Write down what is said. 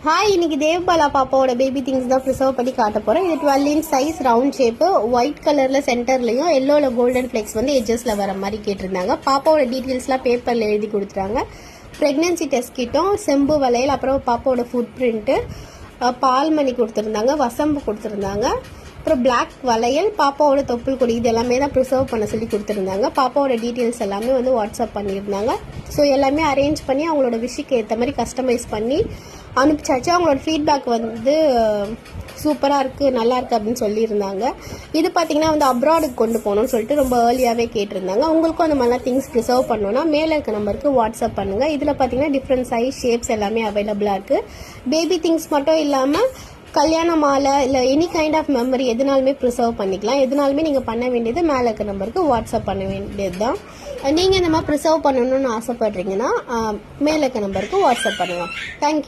Hi, இன்னைக்கு தேவ்பாலா பாப்பாவோட baby things தான் ப்ரிசர்வ் பண்ணி காட்ட போகிறேன். இது 12 inch size, round shape, white கலரில் சென்டர்லையும் எல்லோவில் கோல்டன் ஃப்ளெக்ஸ் வந்து எட்ஜஸில் வர மாதிரி கேட்டிருந்தாங்க. பாப்பாவோட டீட்டெயில்ஸ்லாம் பேப்பரில் எழுதி கொடுத்துட்டாங்க. ப்ரெக்னென்சி டெஸ்ட் கிட்டும், செம்பு வளையல், அப்புறம் பாப்பாவோட ஃபுட் பிரிண்ட்டு, பால்மணி கொடுத்துருந்தாங்க, வசம்பு கொடுத்துருந்தாங்க, அப்புறம் பிளாக் வளையல், பாப்பாவோட தொப்புள் கொடி, இது எல்லாமே தான் ப்ரிசர்வ் பண்ண சொல்லி கொடுத்துருந்தாங்க. பாப்பாவோட டீட்டெயில்ஸ் எல்லாமே வந்து வாட்ஸ்அப் பண்ணியிருந்தாங்க. ஸோ எல்லாமே அரேஞ்ச் பண்ணி அவங்களோட விஷயக்கு ஏற்ற மாதிரி கஸ்டமைஸ் பண்ணி அனுப்பிச்சாச்சு. அவங்களோட ஃபீட்பேக் வந்து சூப்பராக இருக்குது, நல்லா இருக்குது அப்படின்னு சொல்லியிருந்தாங்க. இது பார்த்திங்கன்னா வந்து அப்ராடுக்கு கொண்டு போகணும்னு சொல்லிட்டு ரொம்ப ஏர்லியாகவே கேட்டிருந்தாங்க. உங்களுக்கும் அந்த மாதிரிலாம் திங்ஸ் ப்ரிசர்வ் பண்ணோன்னா மேலே இருக்க நம்பருக்கு வாட்ஸ்அப் பண்ணுங்கள். இதில் பார்த்திங்கன்னா டிஃப்ரெண்ட் சைஸ், ஷேப்ஸ் எல்லாமே அவைலபிளாக இருக்குது. பேபி திங்ஸ் மட்டும் இல்லாமல் கல்யாண மாலை இல்லை எனி கைண்ட் ஆஃப் மெமரி எதுனாலுமே ப்ரிசர்வ் பண்ணிக்கலாம். எதுனாலுமே நீங்கள் பண்ண வேண்டியது மேலே இருக்க நம்பருக்கு வாட்ஸ்அப் பண்ண வேண்டியது தான். நீங்கள் இந்த மாதிரி ப்ரிசர்வ் பண்ணணும்னு ஆசைப்படுறீங்கன்னா மேலே இருக்க நம்பருக்கு வாட்ஸ்அப் பண்ணுங்கள். தேங்க்யூ.